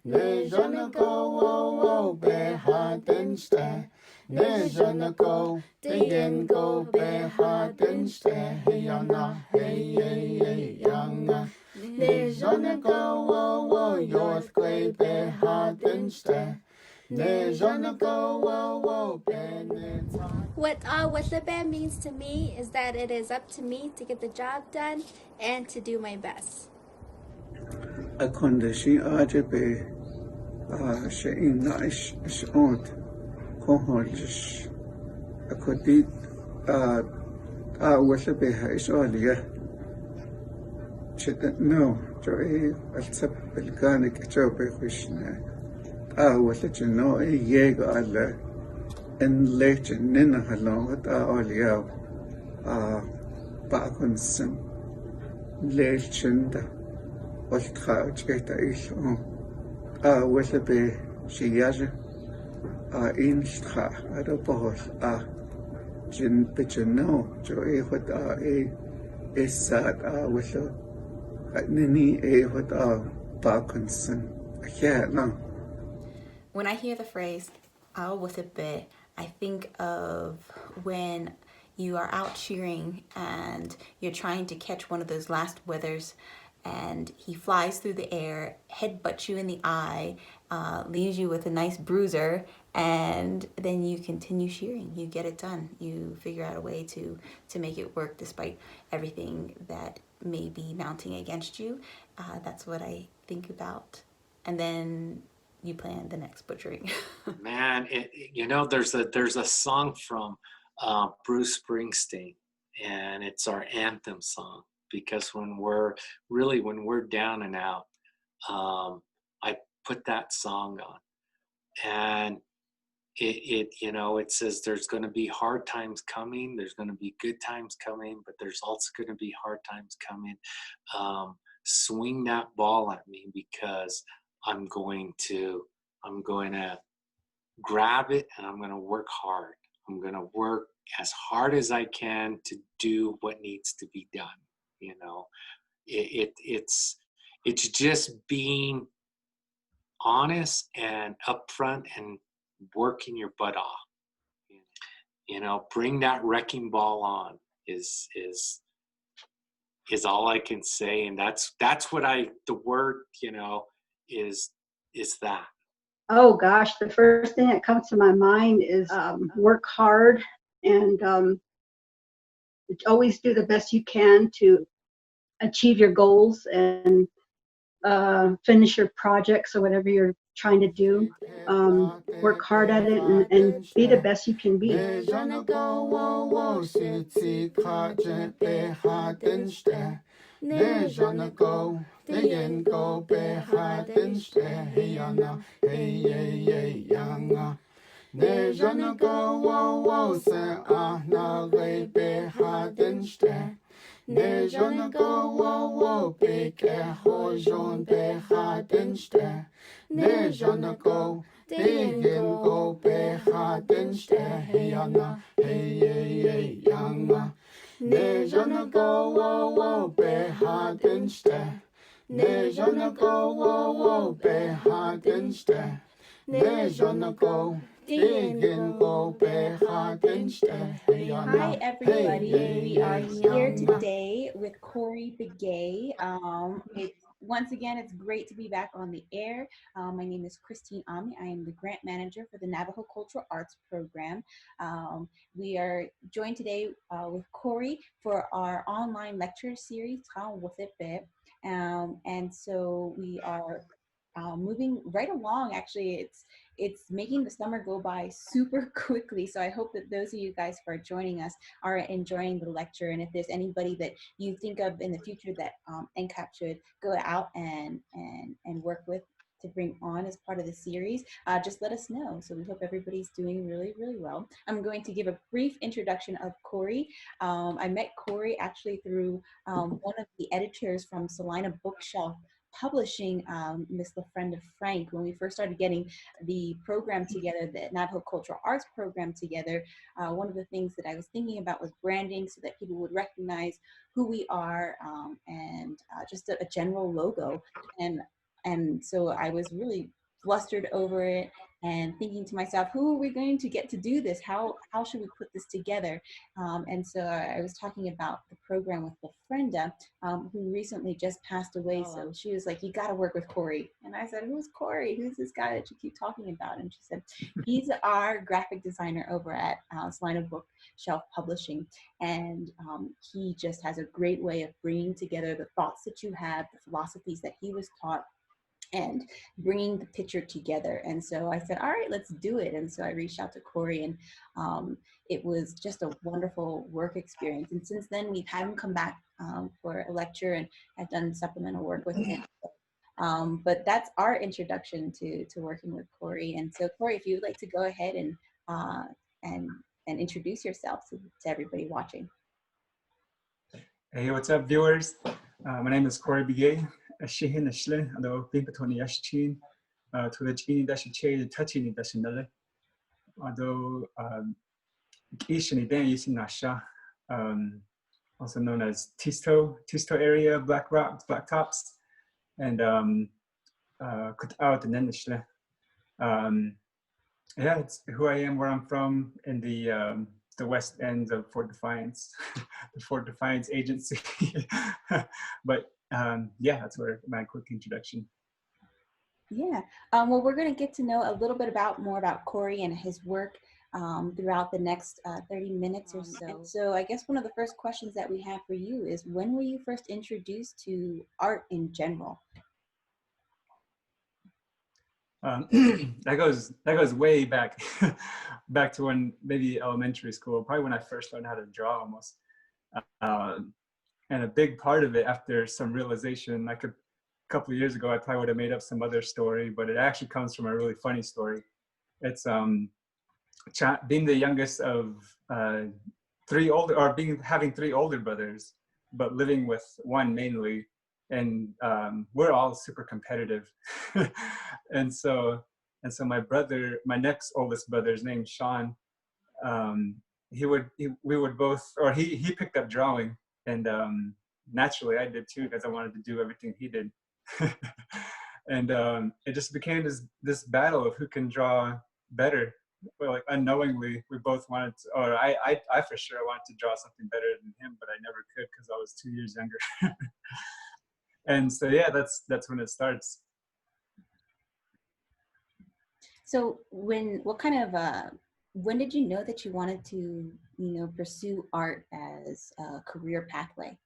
Ne jana go wo wo be ha den ste. Ne jana go begin go be ha den ste. Hey yana hey hey hey yana. Ne jana go wo wo yorth gwe be ha den ste. Ne jana go wo wo be ne ta. What the band means to me is that it is up to me to get the job done and to do my best. Akondashi ajabe she'ina ish'ot koholish akodit wallabe ha'ish'oliya chetat no joe altsab belganik jobe khishna walla no yega alla en leche nina halongat oliya ba'konsim lelchinda والخارج كيتا إيش ولا بي شياجة إن شخا هذا بقول جن بجنو جو خد الساد ولا نني خد باكنسن أحيانا. When I hear the phrase with a bit, I think of when you are out cheering and you're trying to catch one of those last withers, and he flies through the air, headbutts you in the eye, leaves you with a nice bruiser, and then you continue shearing. You get it done. You figure out a way to make it work despite everything that may be mounting against you. That's what I think about. And then you plan the next butchering. Man, there's a song from Bruce Springsteen, and it's our anthem song. Because when we're down and out, I put that song on, and it says there's going to be hard times coming, there's going to be good times coming, but there's also going to be hard times coming. Swing that ball at me because I'm going to grab it and I'm going to work hard. I'm going to work as hard as I can to do what needs to be done. It's just being honest and upfront and working your butt off. Bring that wrecking ball on is all I can say, and that's what the word is that. Oh gosh, the first thing that comes to my mind is work hard and always do the best you can to achieve your goals and finish your projects or whatever you're trying to do. Work hard at it and be the best you can be. Ne jana go wo wo se na re be ha den ste. Ne jana go wo wo be ke ho jon be ha den ste. Ne jana go digin go be ha den ste. Hey yana hey hey hey yana. Ne jana go wo wo be ha den ste. Ne jana go wo wo be ha den ste. Ne jana go. Hi everybody, we are here today with Corey Begay. Once again, it's great to be back on the air. My name is Christine Ami. I am the grant manager for the Navajo Cultural Arts Program. We are joined today with Corey for our online lecture series, and so we are moving right along. Actually, it's making the summer go by super quickly. So I hope that those of you guys who are joining us are enjoying the lecture. And if there's anybody that you think of in the future that NCAP should go out and work with to bring on as part of the series, just let us know. So we hope everybody's doing really, really well. I'm going to give a brief introduction of Corey. I met Corey actually through one of the editors from Salina Bookshelf Publishing, Miss LaFriend of Frank. When we first started getting the program together, the Navajo Cultural Arts program together, one of the things that I was thinking about was branding so that people would recognize who we are, and just a general logo. And And so I was really flustered over it and thinking to myself, who are we going to get to do this? How should we put this together? And so I was talking about the program with Lafrenda, who recently just passed away. So she was like, you got to work with Corey. And I said, who's Corey? Who's this guy that you keep talking about? And she said, he's our graphic designer over at Salina Bookshelf Publishing. And he just has a great way of bringing together the thoughts that you have, the philosophies that he was taught, and bringing the picture together. And so I said, all right, let's do it. And so I reached out to Corey, and it was just a wonderful work experience. And since then, we've had him come back for a lecture, and I've done supplemental work with him. But that's our introduction to working with Corey. And so Corey, if you'd like to go ahead and introduce yourself to everybody watching. Hey, what's up, viewers? My name is Corey Begay. Shihin Ashle, although Pimpatoni Yashin, to the Gini Dashi Touching Dashinale. Although Ishini Dan using Nasha, also known as Tisto area, Black Rocks, Black Tops, and Kut out and Nenishle. Yeah, it's who I am, where I'm from, in the west end of Fort Defiance, the Fort Defiance Agency. But yeah, that's where my quick introduction. Yeah, well, we're going to get to know a little bit more about Corey and his work throughout the next 30 minutes or so. So I guess one of the first questions that we have for you is, when were you first introduced to art in general? That goes way back, back to when maybe elementary school, probably when I first learned how to draw almost. And a big part of it, after some realization, a couple of years ago, I probably would have made up some other story, but it actually comes from a really funny story. It's being the youngest of having three older brothers, but living with one mainly. And we're all super competitive. and so my next oldest brother is named Sean. He picked up drawing, and naturally I did too, because I wanted to do everything he did. And it just became this battle of who can draw better. Well, like unknowingly, we both wanted to, or I for sure wanted to draw something better than him, but I never could because I was 2 years younger. And so yeah, that's when it starts. So when did you know that you wanted to, pursue art as a career pathway?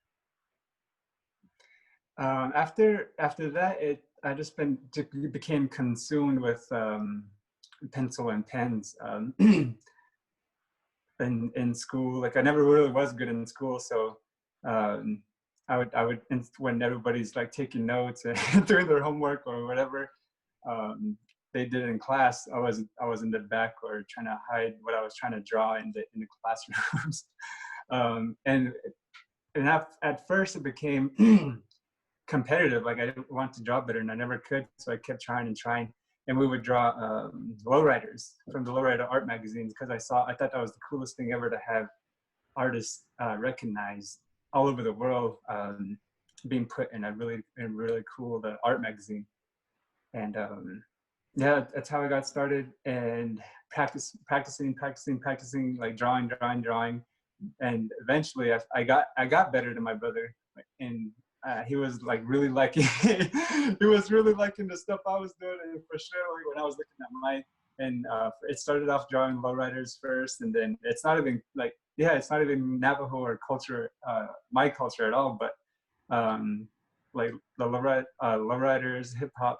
After that, I just became consumed with pencil and pens. In school, like I never really was good in school, so I would when everybody's like taking notes and doing their homework or whatever they did in class, I was in the back or trying to hide what I was trying to draw in the classrooms. And at first it became competitive. Like I didn't want to draw better, and I never could, so I kept trying and trying. And we would draw lowriders from the lowrider art magazines, because I thought that was the coolest thing ever, to have artists recognized all over the world, being put in a really cool art magazine. And yeah, that's how I got started, and practicing, like drawing. And eventually I got better than my brother, and he was like really liking the stuff I was doing. And for sure, like, when I was looking at it started off drawing lowriders first, and then it's not even Navajo or culture, my culture at all, but like the lowriders, hip hop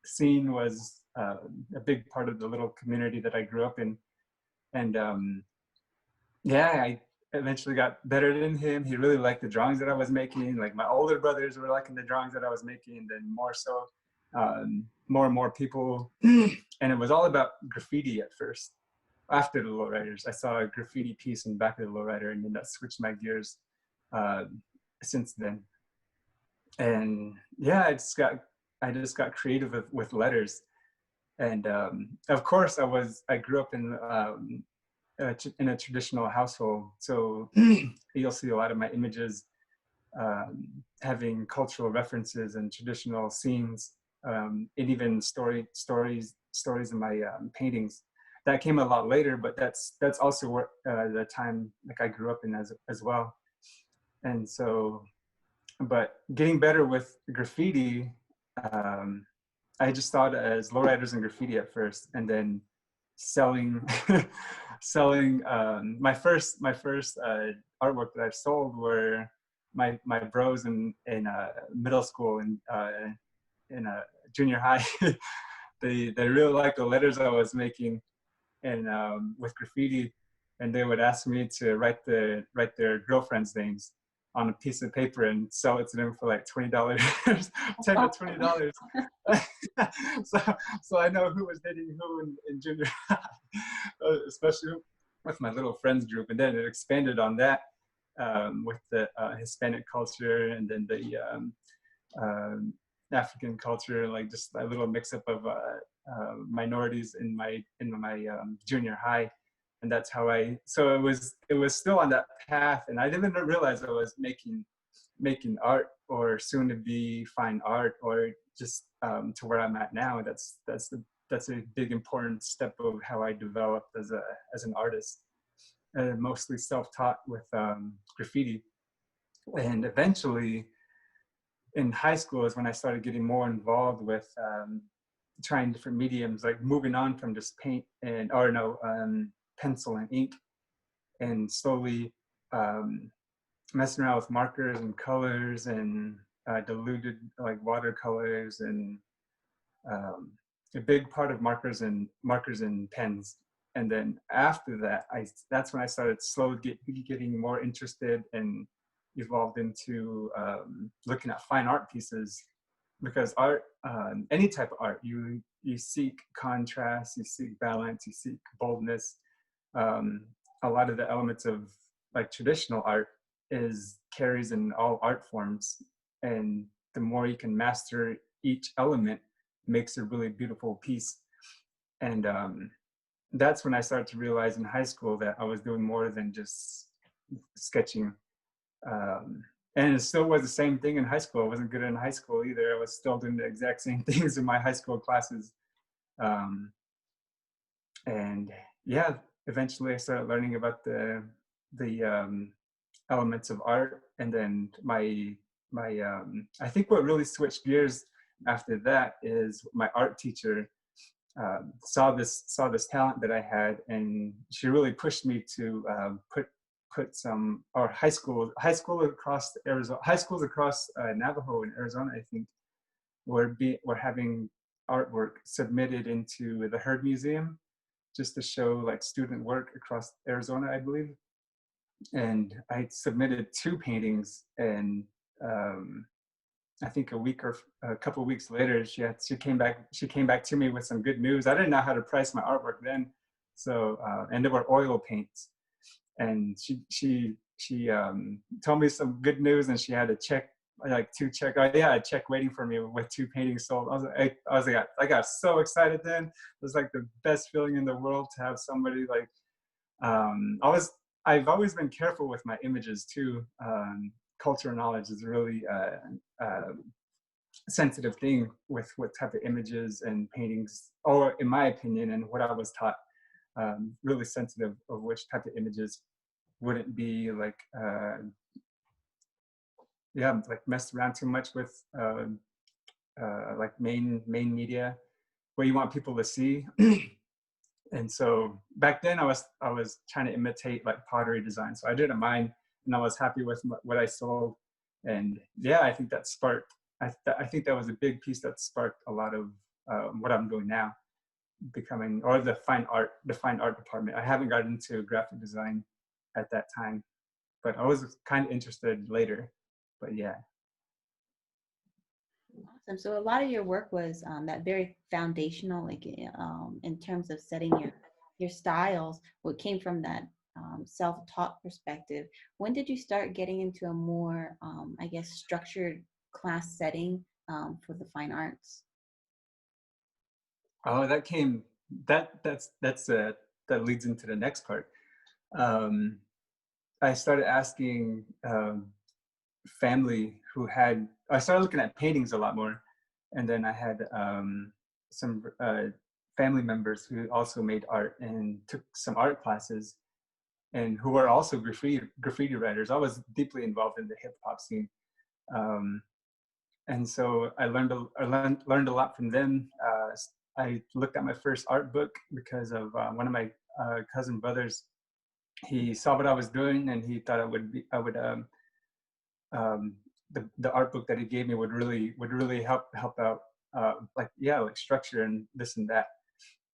scene was a big part of the little community that I grew up in. And yeah, I eventually got better than him. He really liked the drawings that I was making. Like my older brothers were liking the drawings that I was making, and then more so, more and more people. And it was all about graffiti at first. After the lowriders, I saw a graffiti piece in the back of the lowrider, and then that switched my gears since then. And yeah, I just got creative with letters. And of course, I grew up in a traditional household, so you'll see a lot of my images having cultural references and traditional scenes, and even stories in my paintings. That came a lot later, but that's also where the time like I grew up in as well. And so, but getting better with graffiti, I just thought as lowriders and graffiti at first, and then selling selling my first artwork that I've sold were my bros in middle school and in junior high. They really liked the letters I was making and with graffiti, and they would ask me to write their girlfriends' names on a piece of paper and sell it to them for like $20, $10 to $20. so I know who was dating who in junior high, especially with my little friends group. And then it expanded on that with the Hispanic culture, and then the African culture, like just a little mix-up of minorities in my junior high. And that's how so it was still on that path, and I didn't realize I was making art, or soon to be fine art, or just to where I'm at now. That's a big important step of how I developed as an artist, mostly self-taught with graffiti. And eventually in high school is when I started getting more involved with trying different mediums, like moving on from just paint and pencil and ink, and slowly messing around with markers and colors and diluted like watercolors, and a big part of markers and pens. And then after that, that's when I started slowly getting more interested and evolved into looking at fine art pieces, because art, any type of art, you seek contrast, you seek balance, you seek boldness. A lot of the elements of like traditional art carries in all art forms, and the more you can master each element makes a really beautiful piece. And that's when I started to realize in high school that I was doing more than just sketching. And it still was the same thing in high school. I wasn't good in high school either. I was still doing the exact same things in my high school classes. And yeah, eventually I started learning about the elements of art. And then my I think what really switched gears after that is my art teacher saw this talent that I had, and she really pushed me to put some, or high schools across Arizona, high schools across Navajo in Arizona, I think, were having artwork submitted into the Heard Museum, just to show like student work across Arizona, I believe. And I submitted 2 paintings, and I think a couple of weeks later, she came back to me with some good news. I didn't know how to price my artwork then, so and there were oil paints, and she told me some good news, and she had a check, like 2 check. Oh yeah, a check waiting for me with 2 paintings sold. I got so excited then. It was like the best feeling in the world to have somebody like. I've always been careful with my images too. Cultural knowledge is a really sensitive thing with what type of images and paintings, or in my opinion, and what I was taught, really sensitive of which type of images wouldn't be like, like messed around too much with like main media, where you want people to see. And so back then I was trying to imitate like pottery design. So I didn't mind, and I was happy with what I sold. And yeah, I think that sparked, I think that was a big piece that sparked a lot of what I'm doing now, becoming, or the fine art department. I haven't gotten into graphic design at that time, but I was kind of interested later, but yeah. Awesome. So a lot of your work was that very foundational, like in terms of setting your styles, what came from that self-taught perspective. When did you start getting into a more, I guess, structured class setting for the fine arts? Oh, that leads into the next part. I started asking family who had, I started looking at paintings a lot more. And then I had some family members who also made art and took some art classes, and who were also graffiti writers. I was deeply involved in the hip hop scene. And so I learned a lot from them. I looked at my first art book because of one of my cousin brothers. He saw what I was doing, and he thought the art book that he gave me would really help out, like structure and this and that.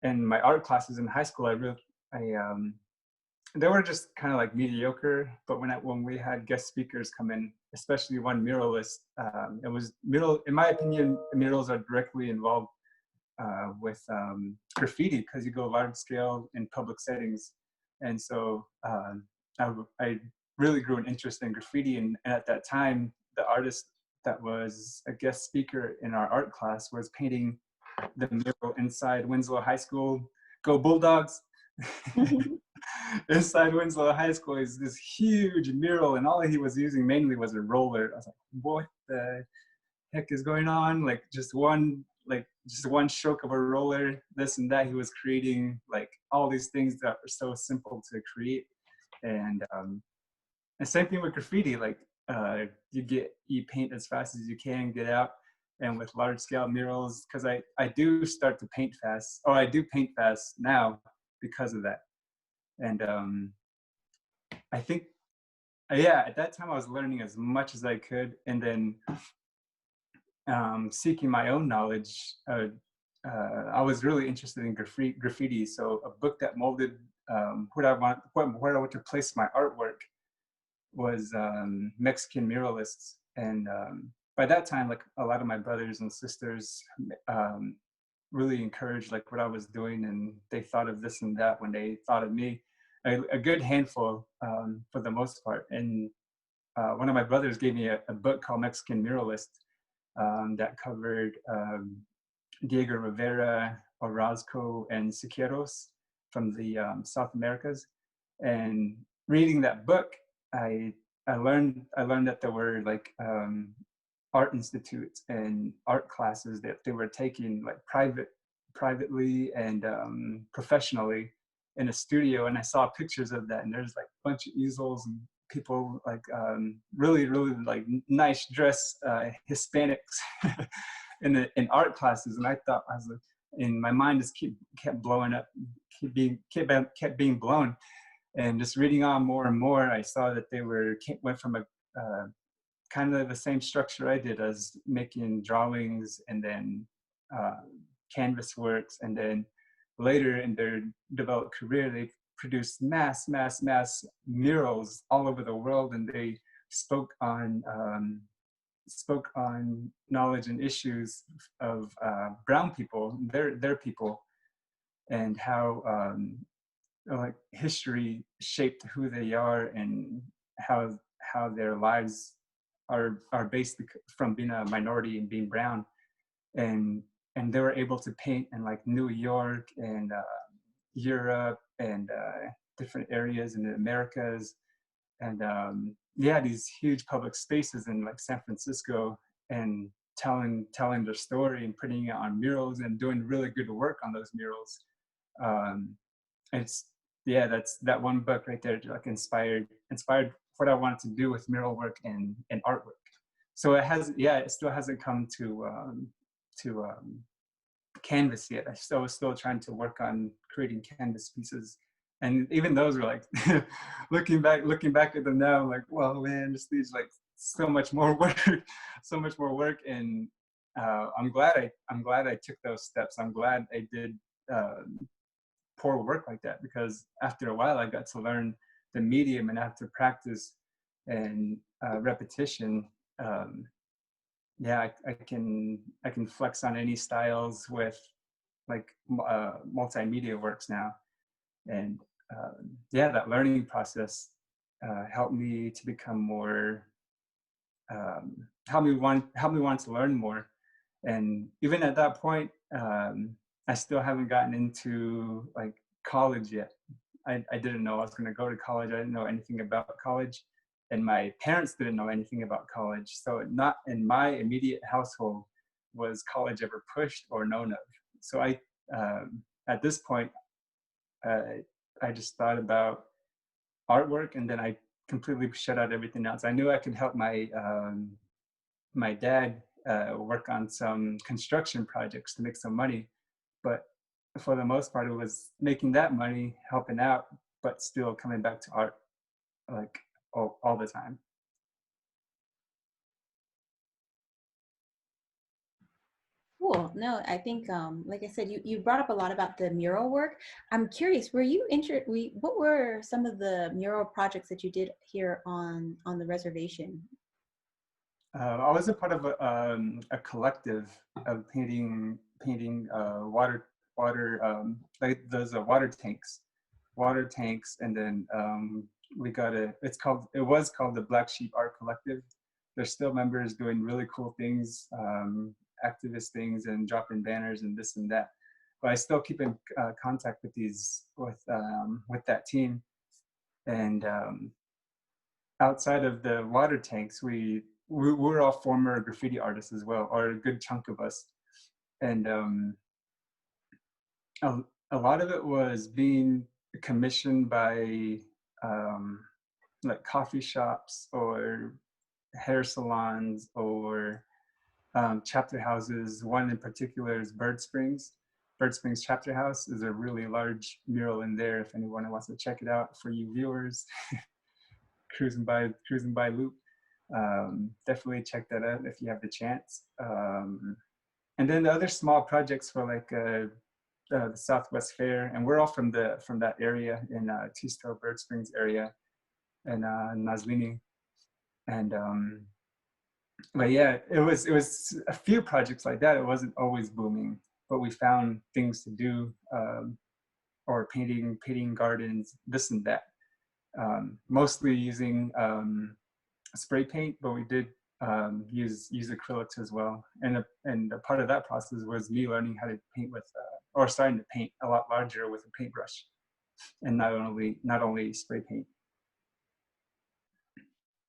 And my art classes in high school, they were just kind of like mediocre. But when we had guest speakers come in, especially one muralist, it was mural. In my opinion, murals are directly involved with graffiti, because you go large scale in public settings. And so I really grew an interest in graffiti. And at that time, the artist that was a guest speaker in our art class was painting the mural inside Winslow High School. Go Bulldogs! Inside Winslow High School is this huge mural, and all he was using mainly was a roller. I was like, what the heck is going on? Like just one stroke of a roller, this and that. He was creating like all these things that are so simple to create. And same thing with graffiti. Like you paint as fast as you can, get out. And with large scale murals, because I do start to paint fast, or I do paint fast now because of that. And I think, at that time I was learning as much as I could, and then seeking my own knowledge. I was really interested in graffiti, so a book that molded where I want to place my artwork was Mexican Muralists. And by that time, like a lot of my brothers and sisters really encouraged like what I was doing, and they thought of this and that when they thought of me. A good handful for the most part. And one of my brothers gave me a book called Mexican Muralist that covered Diego Rivera, Orozco, and Siqueiros from the South Americas. And reading that book, I learned that there were like art institutes and art classes that they were taking like privately and professionally in a studio. And I saw pictures of that, and there's like a bunch of easels and people like really like nice dressed Hispanics in art classes. And I thought, I was like, in my mind just kept blowing up, kept being blown. And just reading on more and more, I saw that they went from a kind of the same structure I did, as making drawings and then canvas works, and then later in their developed career, they produced mass murals all over the world, and they spoke on knowledge and issues of brown people, their people, and how like history shaped who they are, and how their lives are based from being a minority and being brown. And they were able to paint in like New York and Europe and different areas in the Americas, and these huge public spaces in like San Francisco, and telling their story and putting it on murals and doing really good work on those murals. That's that one book right there like inspired what I wanted to do with mural work and artwork. So it still hasn't come to canvas yet. I was still trying to work on creating canvas pieces, and even those were like looking back at them now, I'm like, well, man, just these like so much more work. And I'm glad I took those steps. I'm glad I did poor work like that, because after a while I got to learn the medium, and after practice and repetition, I can flex on any styles with like multimedia works now. And that learning process helped me to become more, helped me want to learn more. And even at that point, I still haven't gotten into like college yet. I didn't know I was going to go to college. I didn't know anything about college. and my parents didn't know anything about college. So not in my immediate household was college ever pushed or known of. So at this point, I just thought about artwork, and then I completely shut out everything else. I knew I could help my dad work on some construction projects to make some money, but for the most part, it was making that money, helping out, but still coming back to art, like all the time. Cool. No, I think, like I said, you brought up a lot about the mural work. I'm curious, were you what were some of the mural projects that you did here on the reservation? I was a part of a collective of painting water like those water tanks, and then it was called the Black Sheep Art Collective. There's still members doing really cool things, activist things, and dropping banners and this and that. But I still keep in contact with that team. And outside of the water tanks, we're all former graffiti artists as well, or a good chunk of us. And a lot of it was being commissioned by like coffee shops or hair salons or chapter houses. One in particular is Bird Springs. Bird Springs Chapter House is a really large mural in there. If anyone wants to check it out, for you viewers, cruising by Loop, definitely check that out if you have the chance. And then the other small projects were like the Southwest Fair, and we're all from that area in Tisto, Bird Springs area, and Naasgó. And but yeah, it was a few projects like that. It wasn't always booming, but we found things to do, or painting gardens, this and that. Mostly using spray paint, but we did use acrylics as well. And a part of that process was me learning how to paint with, or starting to paint a lot larger with a paintbrush, and not only spray paint.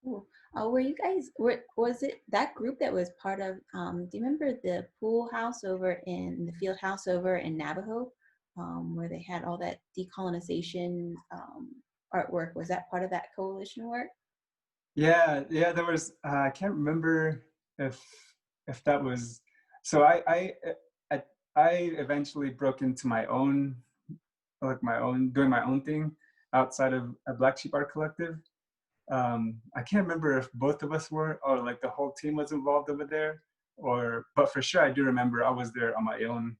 Cool. Were you guys, was it that group that was part of, do you remember the pool house over in the field house over in Navajo, where they had all that decolonization artwork? Was that part of that coalition work? Yeah, there was, I can't remember if that was, so I eventually broke into doing my own thing outside of a Black Sheep Art Collective. I can't remember if both of us were, or like the whole team was involved over there, but for sure I do remember I was there on my own,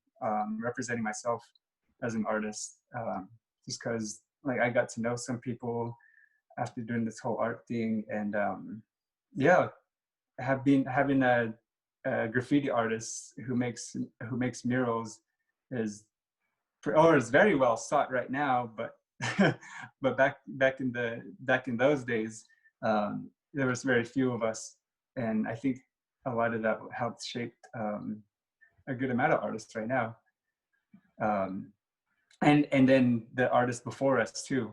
representing myself as an artist, just because like I got to know some people after doing this whole art thing. And yeah, having a graffiti artist who makes murals is very well sought right now, but but back in those days, there was very few of us, and I think a lot of that helped shape a good amount of artists right now, and then the artists before us too.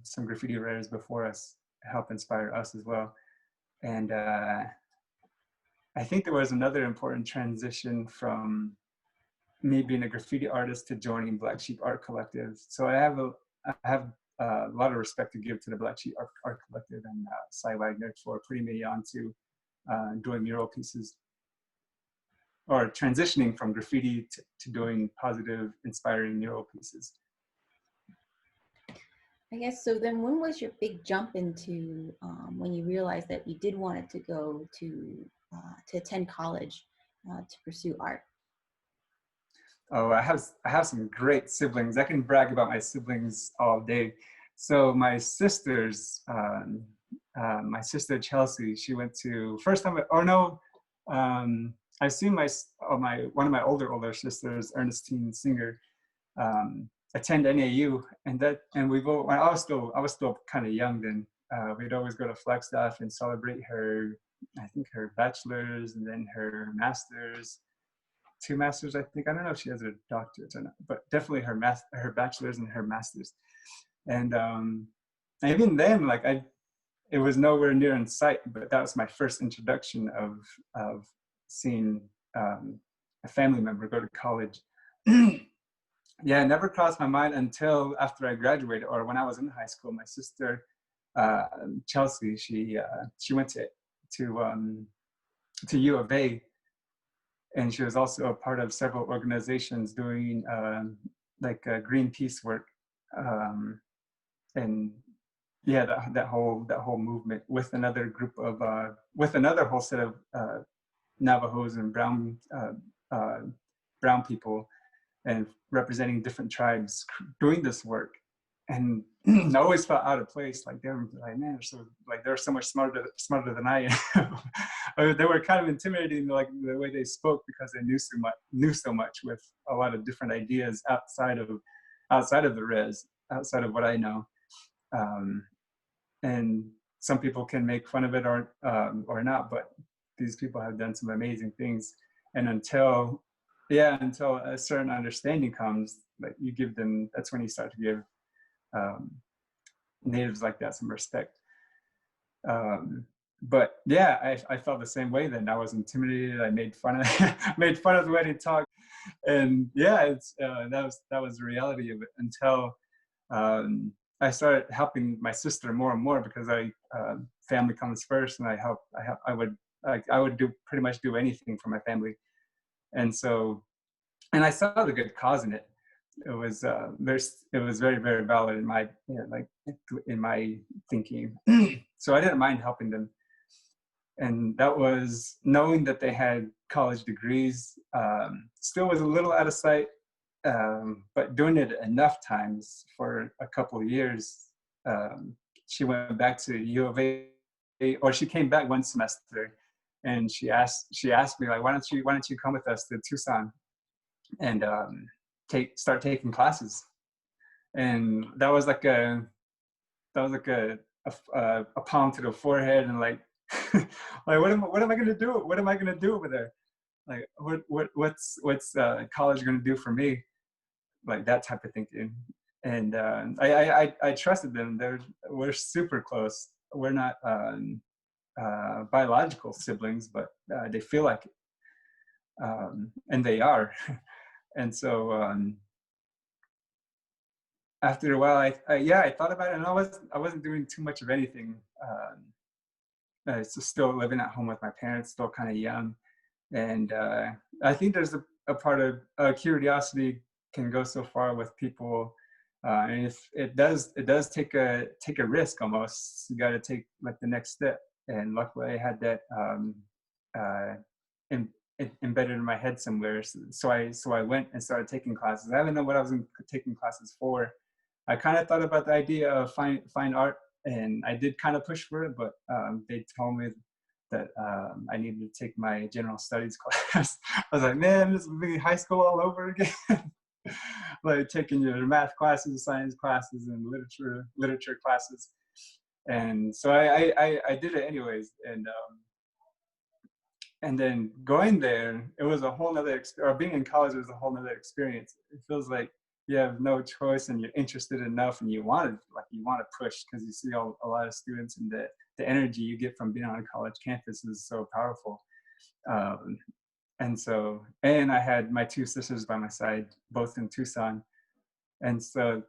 Some graffiti writers before us helped inspire us as well. And I think there was another important transition from me being a graffiti artist to joining Black Sheep Art Collective. So I have a lot of respect to give to the Black Sheep Art Collective and Cy Wagner for putting me on to doing mural pieces, or transitioning from graffiti to doing positive, inspiring mural pieces. I guess so. Then when was your big jump into when you realized that you did want to go to attend college to pursue art? Oh, I have some great siblings. I can brag about my siblings all day. So my sisters, my sister Chelsea, she went to first time. I assume one of my older sisters, Ernestine Singer, attend NAU, and we go. When I was still kind of young then. We'd always go to Flagstaff and celebrate her bachelor's and then her master's. 2 masters, I think. I don't know if she has a doctorate or not, but definitely her bachelor's and her master's. And even then, like it was nowhere near in sight, but that was my first introduction of seeing a family member go to college. Yeah, it never crossed my mind until after I graduated, or when I was in high school. My sister, Chelsea, she went to U of A, and she was also a part of several organizations doing like Greenpeace work, and yeah, that whole movement with another group of with another whole set of Navajos and brown people, and representing different tribes doing this work. And I always felt out of place. Like they were like, man, they're so much smarter than I am. They were kind of intimidating, like the way they spoke, because they knew so much with a lot of different ideas outside of the res, outside of what I know. And some people can make fun of it or not, but these people have done some amazing things. And until a certain understanding comes, like you give them, that's when you start to give natives like that some respect. But yeah, I felt the same way then. I was intimidated. I made fun of the way they talk, and yeah, it's that was the reality of it until I started helping my sister more and more, because family comes first, and I would pretty much do anything for my family. And so, and I saw the good cause in it. It was very, very valid in my in my thinking. So I didn't mind helping them. And that was knowing that they had college degrees. Still was a little out of sight, but doing it enough times for a couple of years. She went back to U of A, or she came back one semester, and she asked me, like, why don't you come with us to Tucson and start taking classes. And that was like a palm to the forehead, and like like what am I gonna do? What am I gonna do over there? Like what's college gonna do for me? Like that type of thinking. And I trusted them. We're super close. We're not biological siblings, but they feel like it, and they are. And so after a while, I thought about it, and I wasn't doing too much of anything. So still living at home with my parents, still kind of young, and I think there's a part of curiosity can go so far with people, and if it does take a risk almost. You got to take like the next step, and luckily I had that embedded in my head somewhere. So I went and started taking classes. I didn't know what I was taking classes for. I kind of thought about the idea of fine art, and I did kind of push for it, but they told me that I needed to take my general studies class. I was like, man, this is really high school all over again. Like taking your math classes, science classes, and literature classes. And so I did it anyways. And then going there, it was a whole nother or being in college was a whole nother experience. It feels like you have no choice, and you're interested enough, and you want to push, because you see a lot of students, and the energy you get from being on a college campus is so powerful. And I had my two sisters by my side, both in Tucson, and so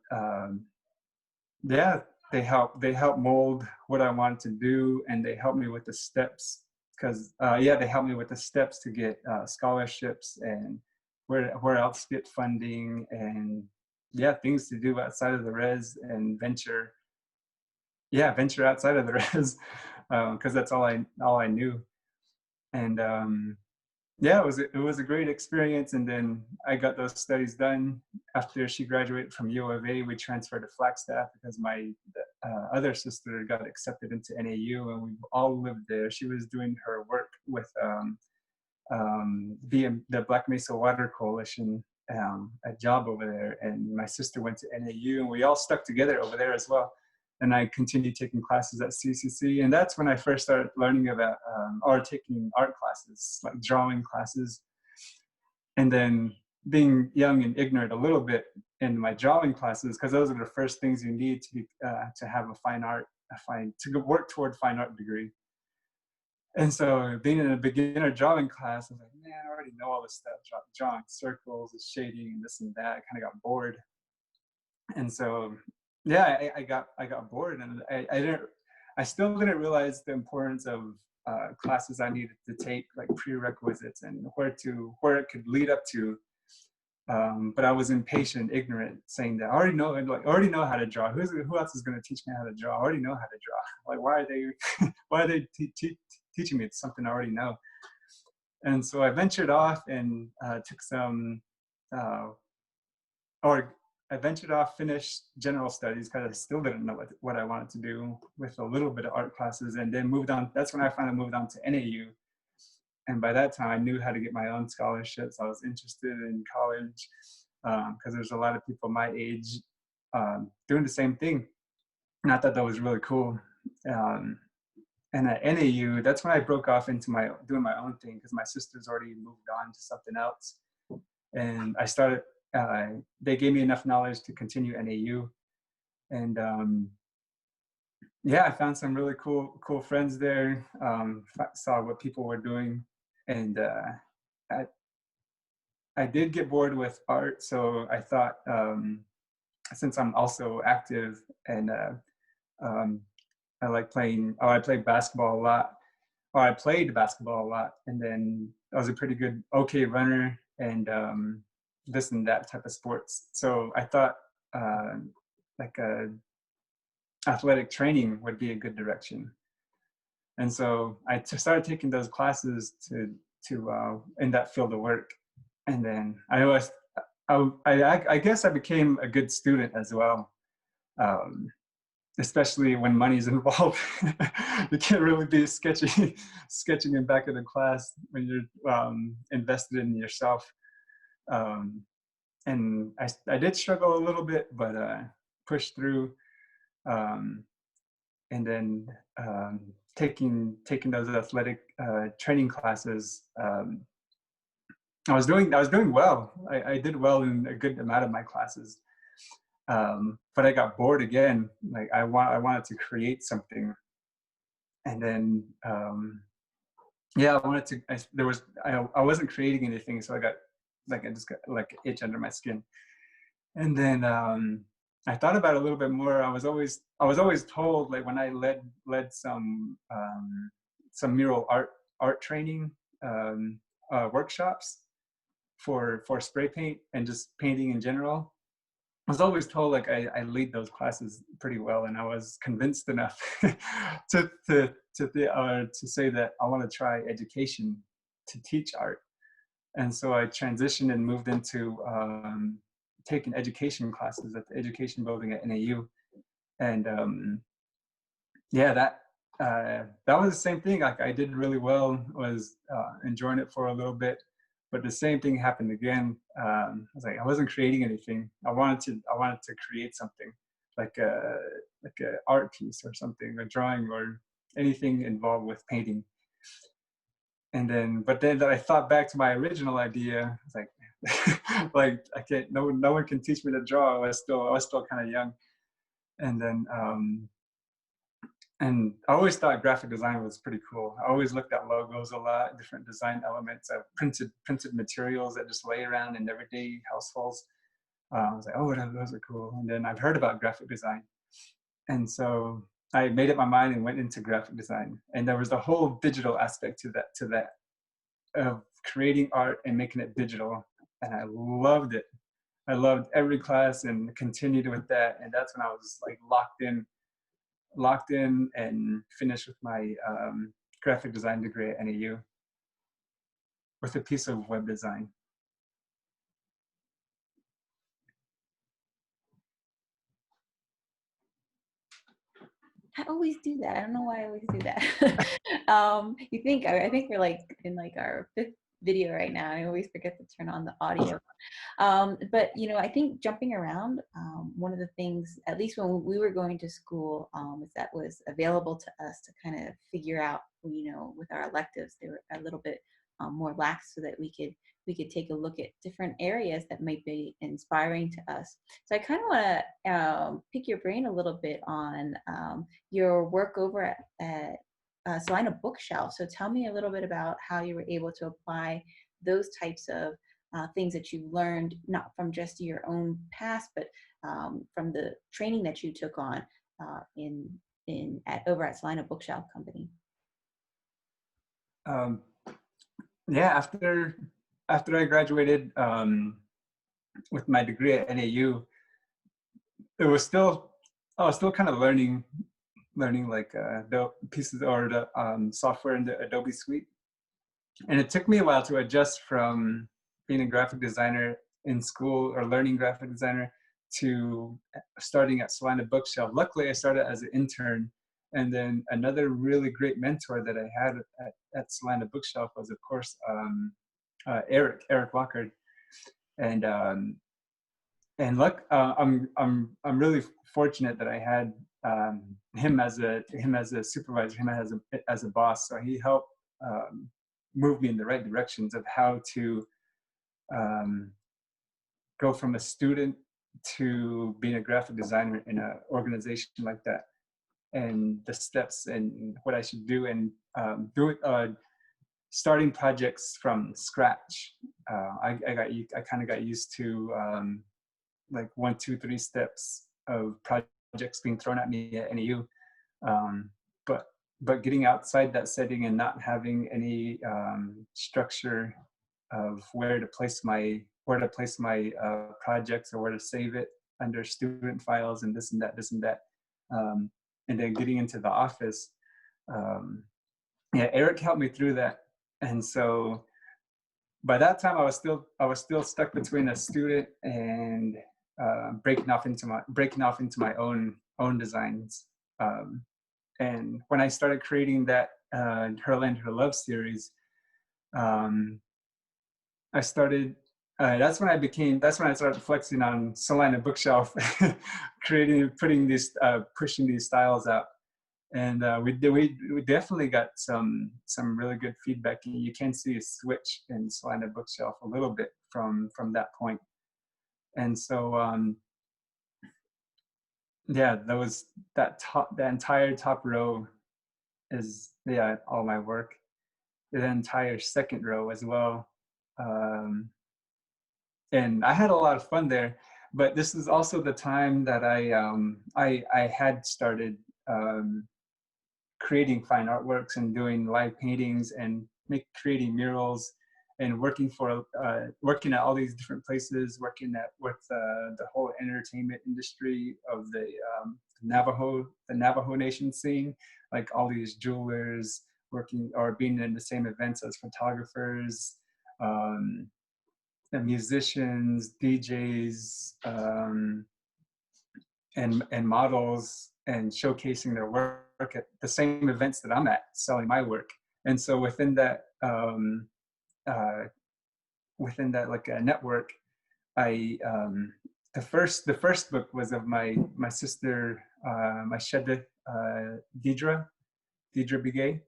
yeah, they helped mold what I wanted to do, and they helped me with the steps, because they helped me with the steps to get scholarships, and where else get funding, and things to do outside of the res, and venture outside of the res, because that's all I knew. And it was a great experience. And then I got those studies done. After she graduated from U of A, we transferred to Flagstaff, because my other sister got accepted into NAU, and we all lived there. She was doing her work with the Black Mesa Water Coalition, a job over there, and my sister went to NAU, and we all stuck together over there as well. And I continued taking classes at CCC, and that's when I first started learning about or taking art classes, like drawing classes. And then being young and ignorant a little bit in my drawing classes, because those are the first things you need to be to have a fine art, to work toward fine art degree. And so being in a beginner drawing class, I was like, man, I already know all this stuff, drawing circles and shading and this and that. I kind of got bored. And so, yeah, I got bored, and I still didn't realize the importance of classes I needed to take, like prerequisites, and where it could lead up to. But I was impatient, ignorant, saying that I already know how to draw. Who else is going to teach me how to draw? I already know how to draw. Like, why are they teaching me? It's something I already know. And so I ventured off and finished general studies, because I still didn't know what I wanted to do, with a little bit of art classes, and then moved on. That's when I finally moved on to NAU. And by that time, I knew how to get my own scholarships. I was interested in college, because there's a lot of people my age doing the same thing. And I thought that was really cool. And at NAU, that's when I broke off into doing my own thing, because my sister's already moved on to something else. And I started, they gave me enough knowledge to continue NAU. And yeah, I found some really cool friends there, saw what people were doing. And I did get bored with art, so I thought, since I'm also active and I like playing, I played basketball a lot, or I played basketball a lot, and then I was a pretty good, okay runner, and this and that type of sports. So I thought like athletic training would be a good direction. And so I started taking those classes to in that field of work. And then I guess I became a good student as well, especially when money's involved. You can't really be sketching in back of the class when you're invested in yourself. And I did struggle a little bit, but pushed through. And then taking those athletic training classes, I was doing well. I did well in a good amount of my classes, but I got bored again. Like I wanted to create something, and then yeah, I wasn't creating anything, so I just got like an itch under my skin. And then I thought about it a little bit more. I was always told, like when I led some mural art training workshops for spray paint and just painting in general, I was always told like I lead those classes pretty well, and I was convinced enough to say that I want to try education to teach art. And so I transitioned and moved into taking education classes at the education building at NAU. And yeah, that was the same thing. Like I did really well, was enjoying it for a little bit, but the same thing happened again. I was like, I wasn't creating anything. I wanted to create something, like a art piece or something, a drawing or anything involved with painting. And then, but then I thought back to my original idea. I was like, like I can't. No one can teach me to draw. I was still kind of young. And then, and I always thought graphic design was pretty cool. I always looked at logos a lot, different design elements. I printed materials that just lay around in everyday households. I was like, oh, those are cool. And then I've heard about graphic design, and so I made up my mind and went into graphic design. And there was a whole digital aspect to that of creating art and making it digital. And I loved it. I loved every class and continued with that. And that's when I was like locked in and finished with my graphic design degree at NAU with a piece of web design. I always do that. I don't know why I always do that. I think we're like in like our 5th video right now. I always forget to turn on the audio. But you know, I think jumping around, one of the things, at least when we were going to school, that was available to us to kind of figure out, you know, with our electives, they were a little bit more lax so that we could take a look at different areas that might be inspiring to us. So I kind of want to pick your brain a little bit on your work over at Salina Bookshelf. So tell me a little bit about how you were able to apply those types of things that you learned, not from just your own past, but from the training that you took on over at Salina Bookshelf Company. Yeah, after I graduated with my degree at NAU, I was still kind of learning like the pieces or the software in the Adobe suite, and it took me a while to adjust from being a graphic designer in school or learning graphic designer to starting at Salina Bookshelf. Luckily, I started as an intern, and then another really great mentor that I had at Salina Bookshelf was, of course, Eric Lockhart, and I'm really fortunate that I had him as a supervisor, him as a boss. So he helped move me in the right directions of how to go from a student to being a graphic designer in an organization like that, and the steps and what I should do, and starting projects from scratch. I kind of got used to like 1, 2, 3 steps of projects being thrown at me at NAU, but getting outside that setting and not having any structure of where to place my projects or where to save it under student files and this and that, and then getting into the office. Yeah, Eric helped me through that, and so by that time I was still stuck between a student and breaking off into my own designs. And when I started creating that Her Land, Her Love series, I started. That's when I started flexing on Salina Bookshelf, pushing these styles out, and we definitely got some really good feedback. You can see a switch in Salina Bookshelf a little bit from that point, and so yeah, the entire top row is all my work. The entire second row as well. And I had a lot of fun there, but this is also the time that I had started creating fine artworks and doing live paintings and creating murals and working at all these different places, working with the whole entertainment industry of the Navajo Nation scene, like all these jewelers working or being in the same events as photographers, and musicians, DJs, and models, and showcasing their work at the same events that I'm at, selling my work. And so within that like a network, I the first book was of my sister, my shedda, Deidre Begay.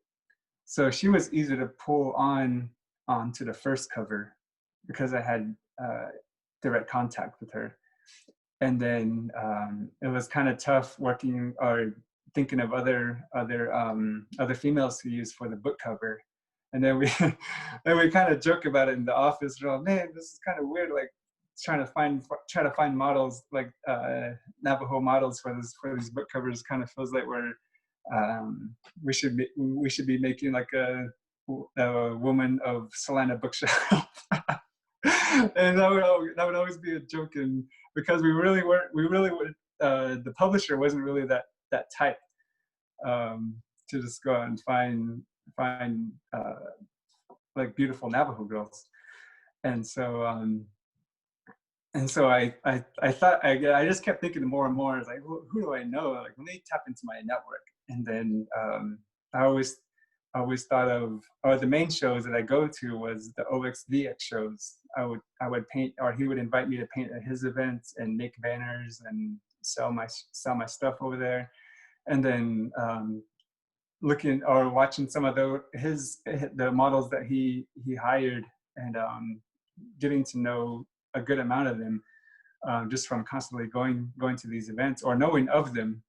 So she was easy to pull onto the first cover because I had direct contact with her. And then it was kind of tough working or thinking of other females to use for the book cover. And then we kind of joke about it in the office. We're like, man, this is kind of weird. Like trying to find models, like Navajo models for these book covers. Kind of feels like we should be making like a woman of Salina Bookshelf. And that would always be a joke, and because we really the publisher wasn't really that type to just go out and find like beautiful Navajo girls. And so I thought I just kept thinking more and more. I was like, who do I know? Like, let me tap into my network. And then I always thought of, or the main shows that I go to was the OXDX shows. I would paint, or he would invite me to paint at his events and make banners and sell my stuff over there. And then looking or watching some of the models that he hired, and getting to know a good amount of them, just from constantly going to these events or knowing of them.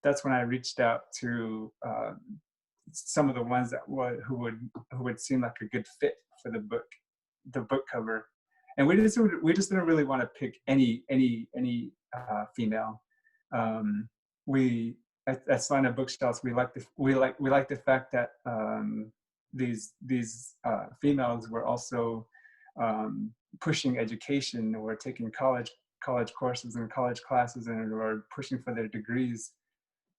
That's when I reached out to some of the ones that who would seem like a good fit for the book cover. And we just didn't really want to pick any female. We at Salina Bookshelves, we like the fact that these females were also pushing education, or taking college courses and college classes, and were pushing for their degrees.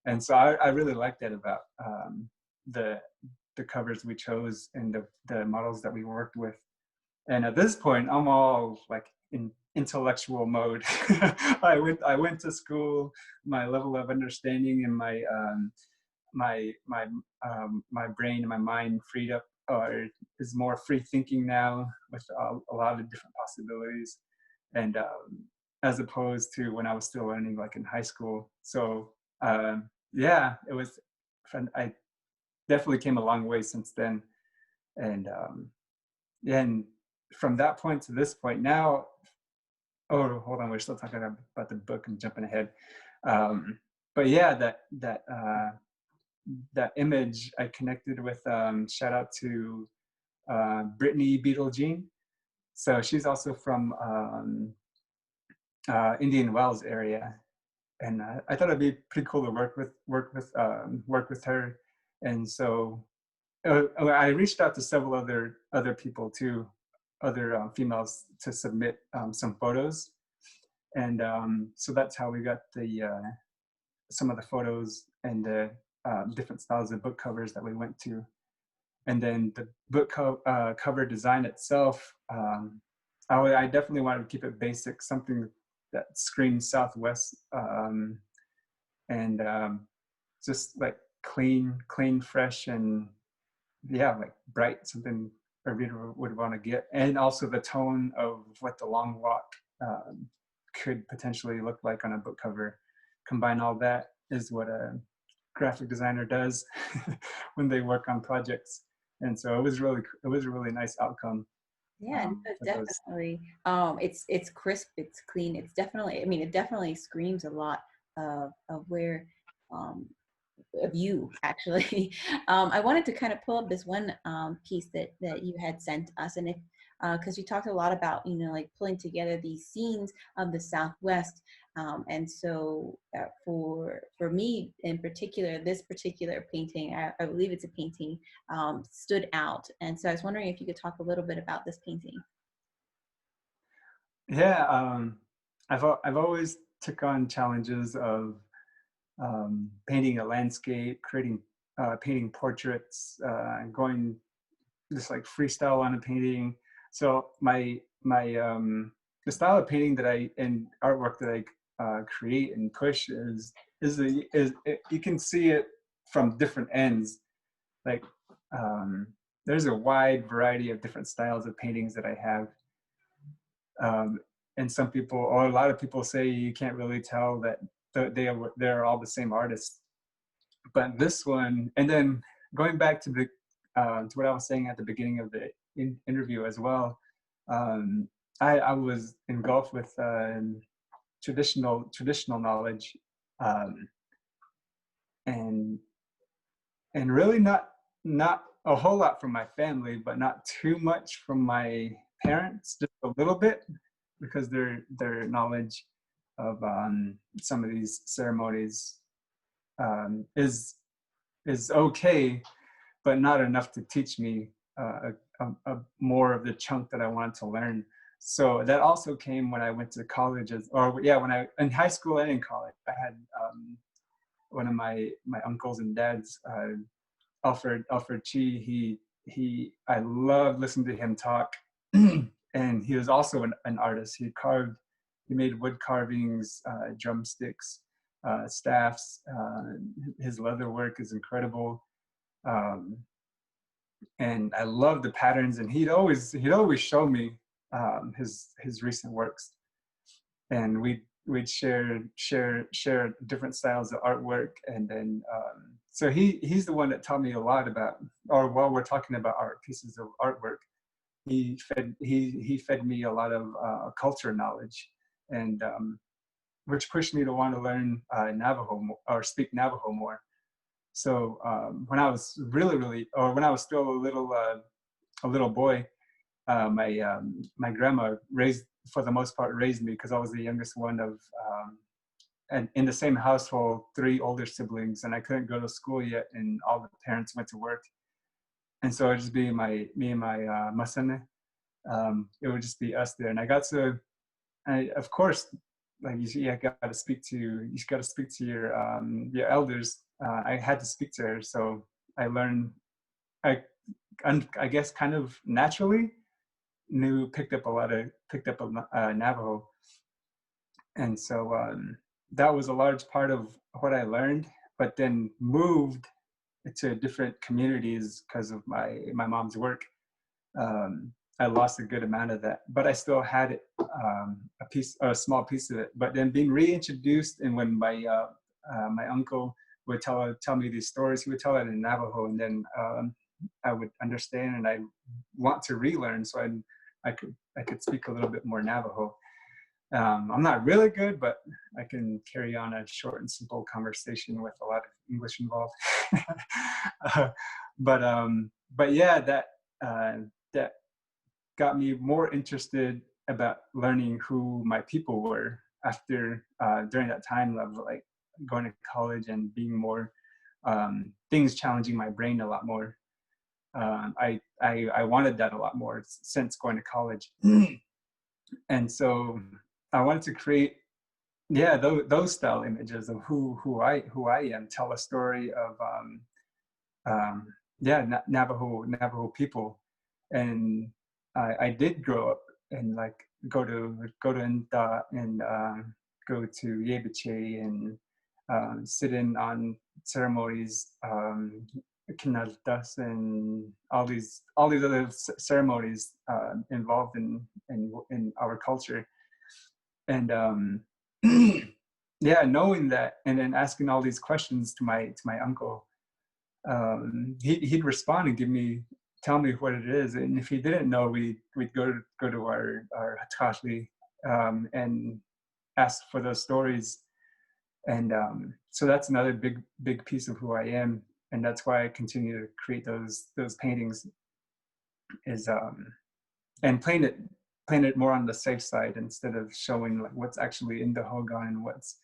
And so I really like that about the covers we chose and the models that we worked with. And at this point, I'm all like in intellectual mode. I went to school. My level of understanding and my brain and my mind freed up, or is more free thinking now, with a lot of different possibilities, and as opposed to when I was still learning, like in high school. So yeah, it was fun. I definitely came a long way since then, and yeah, and from that point to this point now. Oh, hold on, we're still talking about the book. I'm jumping ahead. But yeah, that image I connected with. Shout out to Brittany Beetle-Jean. So she's also from Indian Wells area, and I thought it'd be pretty cool to work with her. And so I reached out to several other people too, other females, to submit some photos, and so that's how we got some of the photos and the different styles of book covers that we went to. And then the book cover design itself, I definitely wanted to keep it basic, something that screams Southwest, and just like clean, fresh, and yeah, like bright, something a reader would want to get. And also the tone of what the long walk could potentially look like on a book cover. Combine all that is what a graphic designer does when they work on projects. And so it was a really nice outcome. Yeah, definitely. It's crisp, it's clean. It's definitely, I mean, it definitely screams a lot of where, of you, actually. I wanted to kind of pull up this one piece that you had sent us, and if because you talked a lot about, you know, like pulling together these scenes of the Southwest, and so for me in particular, this particular painting, I believe it's a painting, stood out. And so I was wondering if you could talk a little bit about this painting. Yeah, I've always took on challenges of painting a landscape, painting portraits, and going just like freestyle on a painting. So the style of painting and artwork that I create and push is you can see it from different ends. Like there's a wide variety of different styles of paintings that I have. And some people, or a lot of people, say you can't really tell that they're all the same artists. But this one, and then going back to to what I was saying at the beginning of the interview as well, I was engulfed with traditional knowledge, and really not a whole lot from my family, but not too much from my parents, just a little bit, because their knowledge of some of these ceremonies is okay, but not enough to teach me more of the chunk that I wanted to learn. So that also came when I went to college, when I in high school and in college. I had one of my uncles and dads, Alfred Chi. I loved listening to him talk, and he was also an artist. He made wood carvings, drumsticks, staffs. His leather work is incredible, and I love the patterns. And he'd always show me his recent works, and we'd share different styles of artwork, and then so he's the one that taught me a lot about, or while we're talking about art pieces of artwork, he fed me a lot of culture knowledge, and which pushed me to want to learn Navajo or speak Navajo more. So when I was or when I was still a little boy, my grandma for the most part raised me, because I was the youngest one of, and in the same household, 3 older siblings, and I couldn't go to school yet, and all the parents went to work, and so it'd just be me and my masane. It would just be us there, and of course, like you got to speak to your elders. I had to speak to her, so I learned. I guess kind of naturally picked up Navajo, and so that was a large part of what I learned. But then moved to different communities because of my mom's work. I lost a good amount of that, but I still had it, a small piece of it. But then being reintroduced, and when my uncle would tell me these stories, he would tell it in Navajo, and then I would understand, and I want to relearn, so I could speak a little bit more Navajo. I'm not really good, but I can carry on a short and simple conversation with a lot of English involved. But yeah, that got me more interested about learning who my people were after during that time of like going to college and being more things challenging my brain a lot more. I wanted that a lot more since going to college, and so I wanted to create those style images of who I am, tell a story of Navajo people. And I did grow up and like go to Nta and go to Yebiche and sit in on ceremonies, kinaltas, and all these other ceremonies involved in our culture. And knowing that, and then asking all these questions to my uncle, he'd respond and tell me what it is, and if he didn't know, we'd go to our hatchli and ask for those stories. And so that's another big piece of who I am, and that's why I continue to create those paintings, is and playing it more on the safe side, instead of showing like what's actually in the hogan and what's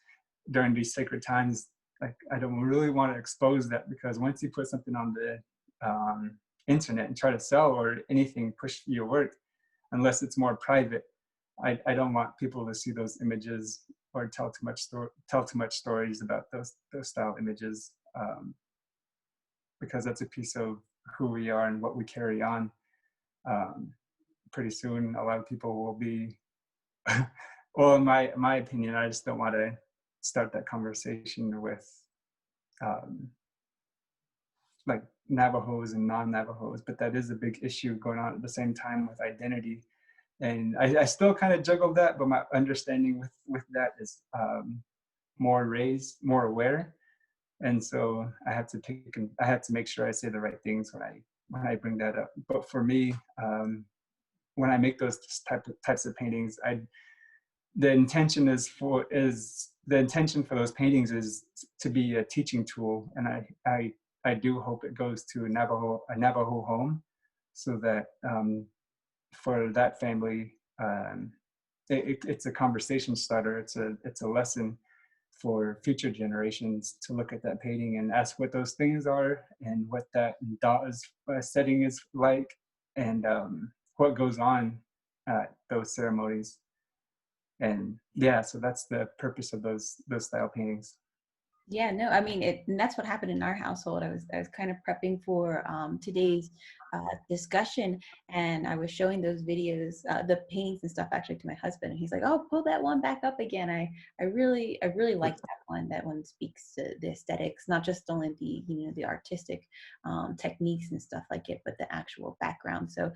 during these sacred times. Like, I don't really want to expose that, because once you put something on the internet and try to sell or anything, push your work, unless it's more private, I don't want people to see those images or tell too much stories about those style images, because that's a piece of who we are and what we carry on. Pretty soon, a lot of people will be, well, in my opinion, I just don't want to start that conversation with like Navajos and non-Navajos, but that is a big issue going on at the same time with identity. And I still kind of juggle that, but my understanding with that is more raised, more aware. And so I have to make sure I say the right things when I bring that up. But for me, when I make those types of paintings, the intention for those paintings is to be a teaching tool, and I do hope it goes to a Navajo home, so that for that family, it's a conversation starter. It's a lesson for future generations to look at that painting and ask what those things are, and what that setting is like, and what goes on at those ceremonies. And yeah, so that's the purpose of those style paintings. Yeah, no, I mean, and that's what happened in our household. I was kind of prepping for today's discussion, and I was showing those videos, the paintings and stuff, actually, to my husband, and he's like, "Oh, pull that one back up again." I really like that one. That one speaks to the aesthetics, not just only the the artistic techniques and stuff like it, but the actual background. So,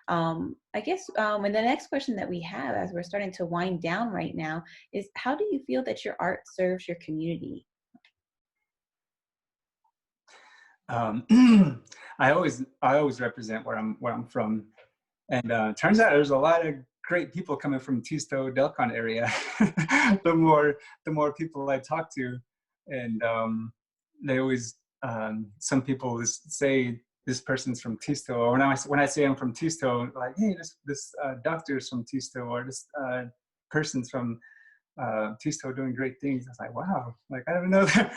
I guess, and the next question that we have, as we're starting to wind down right now, is how do you feel that your art serves your community? Um, I always represent where I'm from, and turns out there's a lot of great people coming from Tisto Delcon area. The more people I talk to, and they always some people say this person's from Tisto, or when I say I'm from Tisto, like, hey, this doctor's from Tisto, or this person's from Tisto doing great things. I was like, wow, like I don't know that.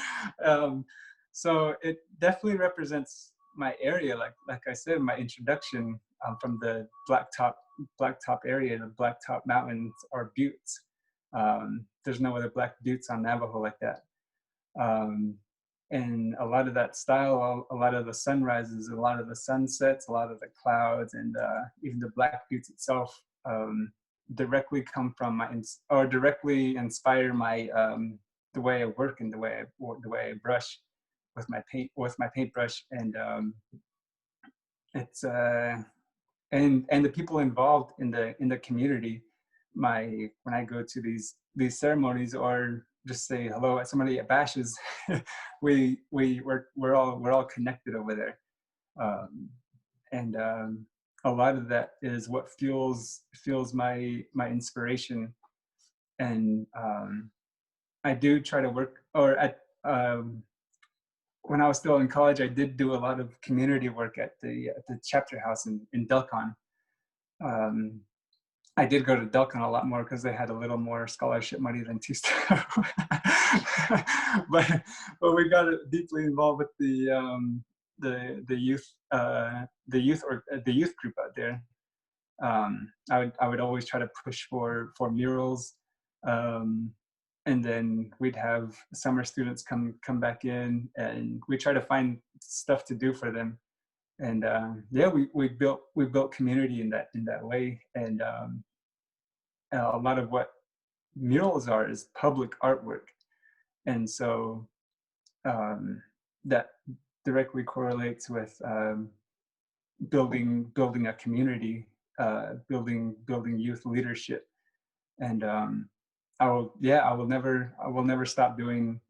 So it definitely represents my area. Like I said, my introduction from the blacktop area, the Blacktop Mountains or buttes. There's no other black buttes on Navajo like that. And a lot of that style, a lot of the sunrises, a lot of the sunsets, a lot of the clouds, and even the black buttes itself directly come from or directly inspire my the way I work and the way I brush with my paintbrush, and it's and the people involved in the community. When I go to these ceremonies or just say hello at somebody at bashes, we're all connected over there, and a lot of that is what fuels my inspiration. And I do try to work, or at when I was still in college, I did do a lot of community work at the chapter house in Delcon. I did go to Delcon a lot more because they had a little more scholarship money than Tisto. but we got deeply involved with the youth group out there. I would always try to push for murals, and then we'd have summer students come back in, and we try to find stuff to do for them. And yeah, we built community in that way. And a lot of what murals are is public artwork, and so that directly correlates with building a community, building youth leadership. And I will never stop doing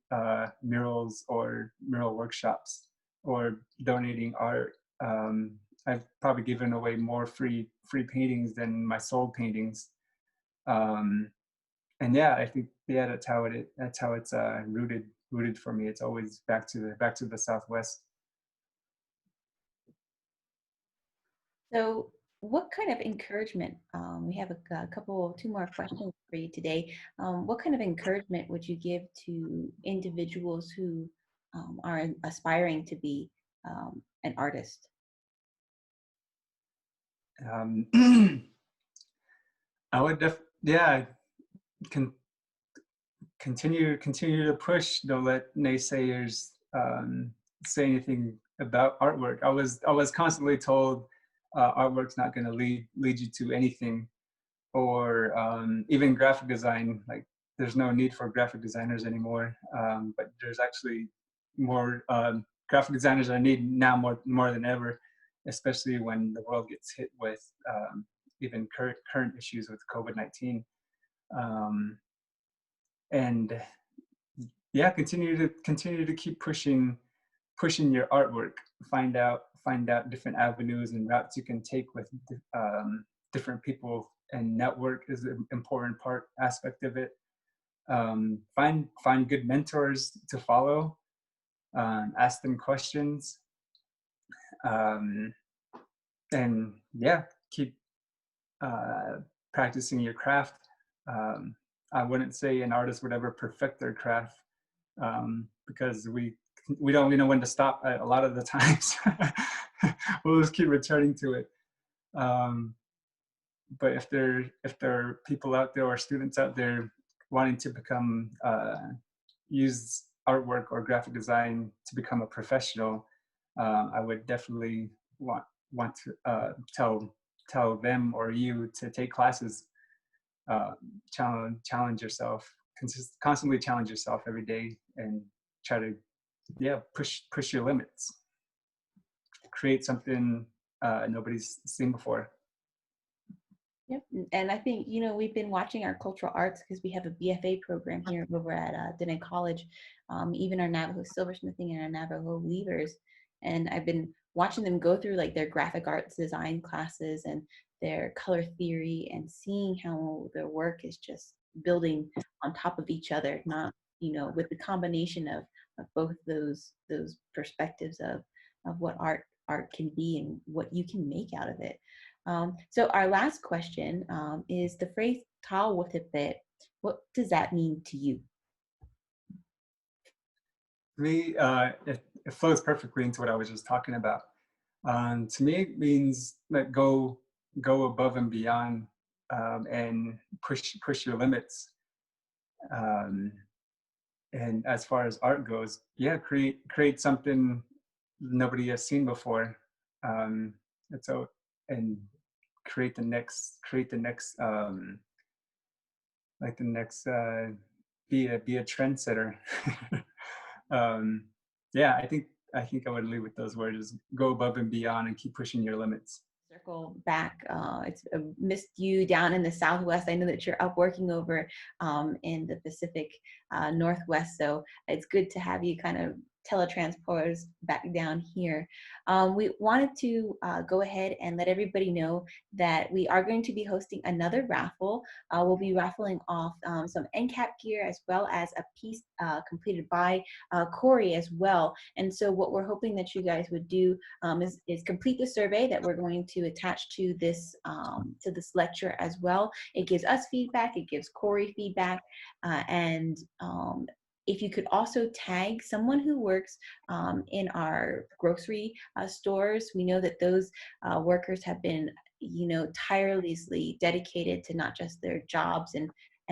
murals or mural workshops or donating art. I've probably given away more free paintings than my sold paintings. And yeah, I think that's how it's rooted for me. It's always back to the Southwest. So, what kind of encouragement? We have two more questions for you today. What kind of encouragement would you give to individuals who are aspiring to be an artist? I would continue to push. Don't let naysayers say anything about artwork. I was constantly told artwork's not going to lead you to anything, or even graphic design. Like, there's no need for graphic designers anymore. But there's actually more graphic designers I need now more than ever, especially when the world gets hit with even current issues with COVID-19. And yeah, continue to keep pushing your artwork. Find out different avenues and routes you can take with different people, and network is an important aspect of it. Find good mentors to follow. Ask them questions, and yeah, keep practicing your craft. I wouldn't say an artist would ever perfect their craft, because we don't know when to stop a lot of the times. We'll just keep returning to it. But if there are people out there or students out there wanting to become use artwork or graphic design to become a professional, I would definitely want to tell them or you to take classes, challenge yourself, constantly challenge yourself every day, and try to push your limits, create something nobody's seen before. Yep. And I think, we've been watching our cultural arts because we have a BFA program here over at Ginew College, even our Navajo silversmithing and our Navajo weavers. And I've been watching them go through like their graphic arts design classes and their color theory, and seeing how their work is just building on top of each other, not, with the combination of both those perspectives of what art can be and what you can make out of it. So our last question is the phrase "awołí." What does that mean to you? To me, it flows perfectly into what I was just talking about. To me, it means like go above and beyond, and push your limits. And as far as art goes, create something nobody has seen before. And create the next be a trendsetter. I think I would leave with those words: go above and beyond and keep pushing your limits. Circle back. It's missed you down in the Southwest. I know that you're up working over in the Pacific Northwest, so it's good to have you kind of teletransport us back down here. We wanted to go ahead and let everybody know that we are going to be hosting another raffle. We'll be raffling off some NCAP gear, as well as a piece completed by Corey as well. And so what we're hoping that you guys would do is complete the survey that we're going to attach to this lecture as well. It gives us feedback, it gives Corey feedback, and if you could also tag someone who works in our grocery stores. We know that those workers have been, tirelessly dedicated to not just their jobs and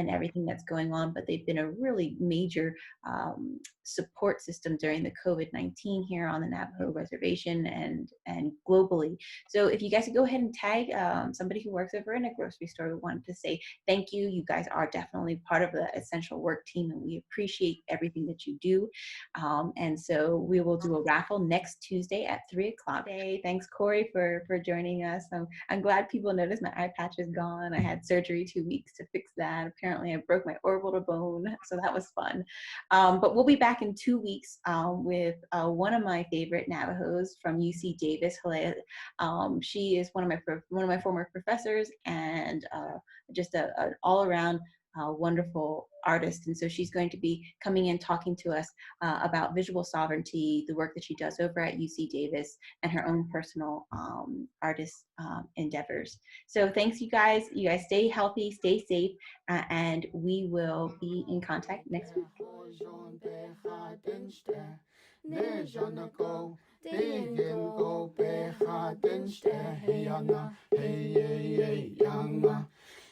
everything that's going on, but they've been a really major support system during the COVID-19 here on the Navajo Reservation and globally. So if you guys could go ahead and tag somebody who works over in a grocery store, we wanted to say thank you. You guys are definitely part of the essential work team, and we appreciate everything that you do. And so we will do a raffle next Tuesday at 3:00. Hey, thanks Corey for joining us. I'm glad people noticed my eye patch is gone. I had surgery 2 weeks to fix that. Apparently I broke my orbital bone, so that was fun. But we'll be back in 2 weeks with one of my favorite Navajos from UC Davis. She is one of my former professors, and just an all-around wonderful artist. And so she's going to be coming in talking to us about visual sovereignty, the work that she does over at UC Davis, and her own personal artist endeavors. So thanks, you guys. You guys stay healthy, stay safe, and we will be in contact next week.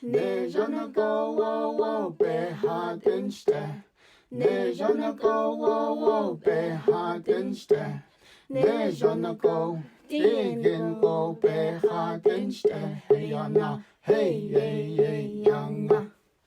Nežano go wo behadenste. Nežano go wo behadenste. Nežano go tegen go behadenste. Hey yana, hey